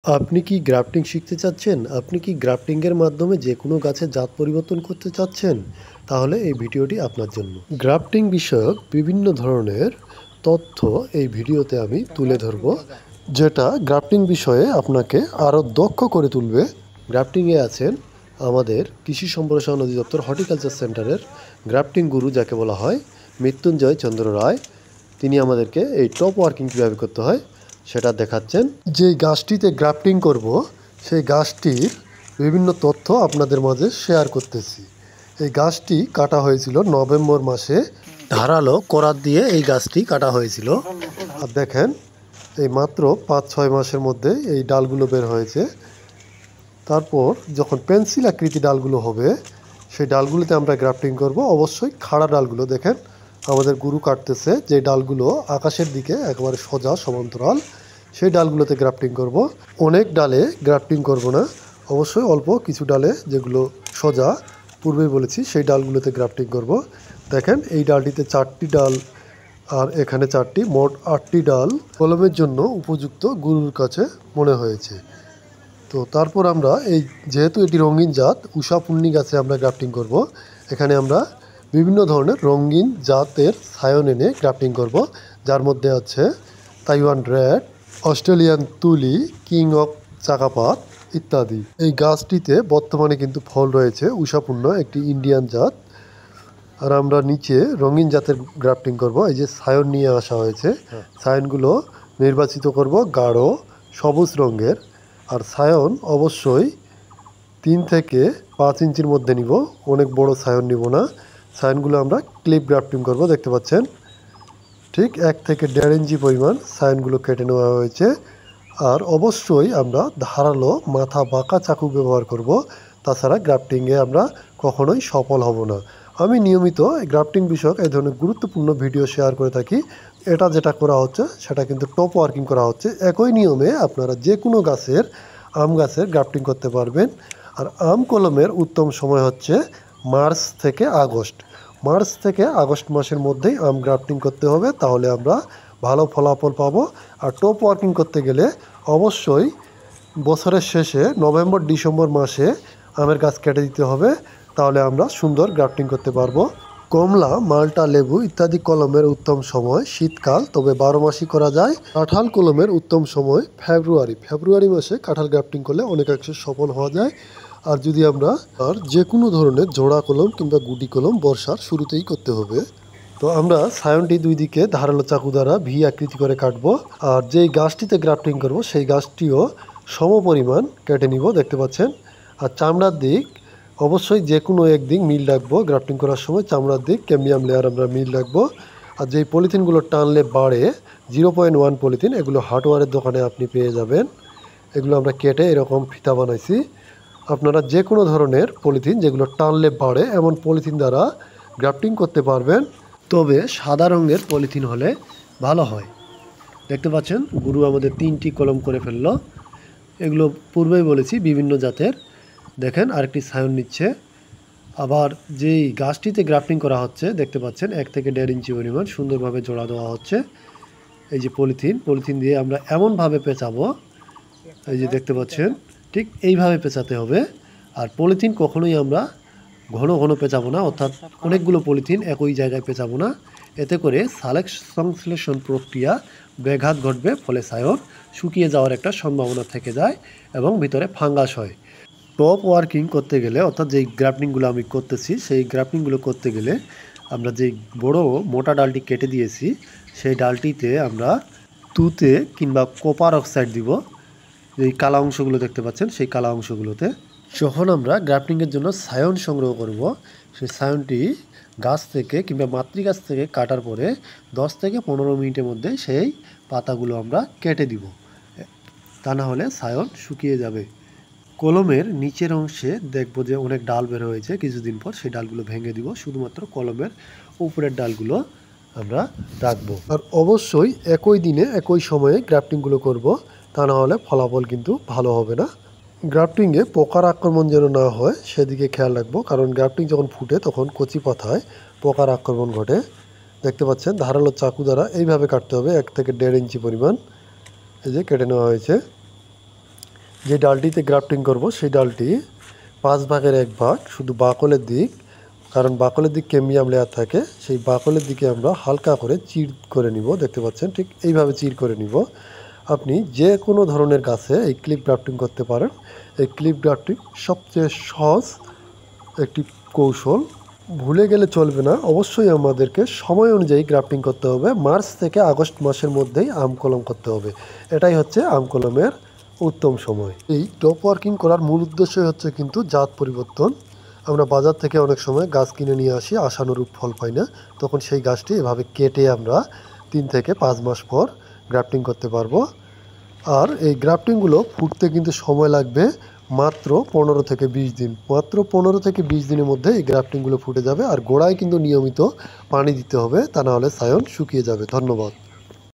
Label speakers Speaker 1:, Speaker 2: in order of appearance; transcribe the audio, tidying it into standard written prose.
Speaker 1: আপনি কি গ্রাফটিং শিখতে চাচ্ছেন? আপনি কি গ্রাফটিংয়ের মাধ্যমে যেকোনো গাছের জাত পরিবর্তন করতে চাচ্ছেন? তাহলে এই ভিডিওটি আপনার জন্য। গ্রাফটিং বিষয়ক বিভিন্ন ধরনের তথ্য এই ভিডিওতে আমি তুলে ধরব, যেটা গ্রাফটিং বিষয়ে আপনাকে আরও দক্ষ করে তুলবে। গ্রাফটিংয়ে আছেন আমাদের কৃষি সম্প্রসারণ অধিদপ্তর হর্টিকালচার সেন্টারের গ্রাফটিং গুরু যাকে বলা হয় মৃত্যুঞ্জয় চন্দ্র রায়। তিনি আমাদেরকে এই টপ ওয়ার্কিং কীভাবে করতে হয় সেটা দেখাচ্ছেন। যেই গাছটিতে গ্রাফটিং করব সেই গাছটির বিভিন্ন তথ্য আপনাদের মাঝে শেয়ার করতেছি। এই গাছটি কাটা হয়েছিল নভেম্বর মাসে, ধারালো করাত দিয়ে এই গাছটি কাটা হয়েছিল। আর দেখেন এই মাত্র 5-6 মাসের মধ্যে এই ডালগুলো বের হয়েছে। তারপর যখন পেন্সিল আকৃতি ডালগুলো হবে সেই ডালগুলোতে আমরা গ্রাফটিং করব। অবশ্যই খাড়া ডালগুলো দেখেন আমাদের গুরু কাটতেছে, যে ডালগুলো আকাশের দিকে একেবারে সোজা সমান্তরাল সেই ডালগুলোতে গ্রাফটিং করব। অনেক ডালে গ্রাফটিং করব না, অবশ্যই অল্প কিছু ডালে যেগুলো সোজা পূর্বেই বলেছি সেই ডালগুলোতে গ্রাফটিং করব। দেখেন এই ডালটিতে 4টি ডাল আর এখানে 4টি, মোট 8টি ডাল কলমের জন্য উপযুক্ত গুরুর কাছে মনে হয়েছে। তো তারপর আমরা যেহেতু এটি রঙিন জাত উষা পূর্ণি গাছে আমরা গ্রাফটিং করব। এখানে আমরা বিভিন্ন ধরনের রঙিন জাতের সায়ন এনে গ্রাফটিং করব, যার মধ্যে আছে তাইওয়ান রেড, অস্ট্রেলিয়ান তুলি, কিং অফ চাকাপাত ইত্যাদি। এই গাছটিতে বর্তমানে কিন্তু ফল রয়েছে উষাপূর্ণ একটি ইন্ডিয়ান জাত। আর আমরা নিচে রঙিন জাতের গ্রাফটিং করব। এই যে সায়ন নিয়ে আসা হয়েছে, সায়নগুলো নির্বাচিত করব গাঢ় সবুজ রঙের। আর সায়ন অবশ্যই 3 থেকে 5 ইঞ্চির মধ্যে নিব, অনেক বড় সায়ন নিব না। সায়নগুলো আমরা ক্লিপ গ্রাফটিং করব, দেখতে পাচ্ছেন ঠিক 1 থেকে 1.5 ইঞ্চি পরিমাণ সায়নগুলো কেটে নেওয়া হয়েছে। আর অবশ্যই আমরা ধারালো মাথা বাঁকা চাকু ব্যবহার করব, তাছাড়া গ্রাফটিংয়ে আমরা কখনোই সফল হব না। আমি নিয়মিত গ্রাফটিং বিষয়ক এই ধরনের গুরুত্বপূর্ণ ভিডিও শেয়ার করে থাকি। এটা যেটা করা হচ্ছে সেটা কিন্তু টপ ওয়ার্কিং করা হচ্ছে। একই নিয়মে আপনারা যে কোনো গাছের আম গাছের গ্রাফটিং করতে পারবেন। আর আম কলমের উত্তম সময় হচ্ছে মার্চ থেকে আগস্ট। মার্চ থেকে আগস্ট মাসের মধ্যেই আম গ্রাফটিং করতে হবে, তাহলে আমরা ভালো ফলাফল পাবো। আর টপ ওয়ার্কিং করতে গেলে অবশ্যই বছরের শেষে নভেম্বর ডিসেম্বর মাসে আমের গাছ কেটে দিতে হবে, তাহলে আমরা সুন্দর গ্রাফটিং করতে পারবো। কমলা, মাল্টা, লেবু ইত্যাদি কলমের উত্তম সময় শীতকাল, তবে 12 মাসই করা যায়। কাঁঠাল কলমের উত্তম সময় ফেব্রুয়ারি মাসে কাঁঠাল গ্রাফটিং করলে অনেকাংশে সফল হওয়া যায়। আর যদি আমরা যে কোনো ধরনের জোড়া কলম কিংবা গুটি কলম বর্ষার শুরুতেই করতে হবে। তো আমরা সায়নটি 2 দিকে ধারালো চাকু দ্বারা ভি আকৃতি করে কাটবো। আর যেই গাছটিতে গ্রাফটিং করব সেই গাছটিও সম পরিমাণ কেটে নিব, দেখতে পাচ্ছেন। আর চামড়ার দিক অবশ্যই যে কোনো একদিক মিল রাখবো। গ্রাফটিং করার সময় চামড়ার দিক ক্যাম্বিয়াম লেয়ার আমরা মিল রাখবো। আর যেই পলিথিনগুলো টানলে বাড়ে 0.1 পলিথিন, এগুলো হার্ডওয়্যারের দোকানে আপনি পেয়ে যাবেন। এগুলো আমরা কেটে এরকম ফিতা বানাইছি। আপনারা যে কোনো ধরনের পলিথিন যেগুলো টানলে বাড়ে এমন পলিথিন দ্বারা গ্রাফটিং করতে পারবেন, তবে সাদা রঙের পলিথিন হলে ভালো হয়। দেখতে পাচ্ছেন গুরু আমাদের 3টি কলম করে ফেললো। এগুলো পূর্বেই বলেছি বিভিন্ন জাতের। দেখেন আরেকটি সায়ন নিচ্ছে। আবার যেই গাছটিতে গ্রাফটিং করা হচ্ছে দেখতে পাচ্ছেন 1 থেকে 1.5 ইঞ্চি পরিমাণ সুন্দরভাবে জোড়া দেওয়া হচ্ছে। এই যে পলিথিন দিয়ে আমরা এমনভাবে পেঁচাবো, এই যে দেখতে পাচ্ছেন ঠিক এইভাবে পেঁচাতে হবে। আর পলিথিন কখনোই আমরা ঘন ঘন পেঁচাবো না, অর্থাৎ অনেকগুলো পলিথিন একই জায়গায় পেঁচাবো না। এতে করে সংশ্লেষণ প্রক্রিয়া ব্যাঘাত ঘটবে, ফলে সায়ন শুকিয়ে যাওয়ার একটা সম্ভাবনা থেকে যায় এবং ভিতরে ফাঙ্গাস হয়। টপ ওয়ার্কিং করতে গেলে, অর্থাৎ যেই গ্রাফটিংগুলো আমি করতেছি সেই গ্রাফটিংগুলো করতে গেলে আমরা যেই বড় মোটা ডালটি কেটে দিয়েছি সেই ডালটিতে আমরা তুতে কিংবা কপার অক্সাইড দিব। এই কালা অংশগুলো দেখতে পাচ্ছেন সেই কালা অংশগুলোতে যখন আমরা গ্রাফটিংয়ের জন্য সায়ন সংগ্রহ করব, সেই সায়নটি গাছ থেকে কিংবা মাতৃগাছ থেকে কাটার পরে 10 থেকে 15 মিনিটের মধ্যে সেই পাতাগুলো আমরা কেটে দিব, তা না হলে সায়ন শুকিয়ে যাবে। কলমের নিচের অংশে দেখব যে অনেক ডাল বের হয়েছে, কিছুদিন পর সেই ডালগুলো ভেঙে দিব, শুধুমাত্র কলমের উপরের ডালগুলো আমরা রাখবো। আর অবশ্যই একই দিনে একই সময়ে গ্রাফটিংগুলো করব, তা না হলে ফলাফল কিন্তু ভালো হবে না। গ্রাফটিংয়ে পোকার আক্রমণ যেন না হয় সেদিকে খেয়াল রাখবো, কারণ গ্রাফটিং যখন ফুটে তখন কচি পাতায় পোকার আক্রমণ ঘটে। দেখতে পাচ্ছেন ধারালো চাকু দ্বারা এইভাবে কাটতে হবে, 1 থেকে 1.5 ইঞ্চি পরিমাণ। এই যে কেটে নেওয়া হয়েছে। যে ডালটিতে গ্রাফটিং করব সেই ডালটি 5 ভাগের 1 ভাগ শুধু বাকলের দিক, কারণ বাকলের দিক ক্যাম্বিয়াম লেয়ার থাকে, সেই বাকলের দিকে আমরা হালকা করে চির করে নিব। দেখতে পাচ্ছেন ঠিক এইভাবে চির করে নিব। আপনি যে কোনো ধরনের গাছে এই ক্লিপ গ্রাফটিং করতে পারেন। এই ক্লিপ গ্রাফটিং সবচেয়ে সহজ একটি কৌশল, ভুলে গেলে চলবে না। অবশ্যই আমাদেরকে সময় অনুযায়ী গ্রাফটিং করতে হবে। মার্চ থেকে আগস্ট মাসের মধ্যেই আম কলম করতে হবে। এটাই হচ্ছে আম কলমের উত্তম সময়। এই টপ ওয়ার্কিং করার মূল উদ্দেশ্যই হচ্ছে কিন্তু জাত পরিবর্তন। আমরা বাজার থেকে অনেক সময় গাছ কিনে নিয়ে আসি, আশানুরূপ ফল পাই না, তখন সেই গাছটি এভাবে কেটে আমরা 3 থেকে 5 মাস পর গ্রাফটিং করতে পারবো। আর এই গ্রাফটিংগুলো ফুটতে কিন্তু সময় লাগবে মাত্র 15 থেকে 20 দিন। মাত্র 15 থেকে 20 দিনের মধ্যে এই গ্রাফটিংগুলো ফুটে যাবে। আর গোড়ায় কিন্তু নিয়মিত পানি দিতে হবে, তা না হলে সায়ন শুকিয়ে যাবে। ধন্যবাদ।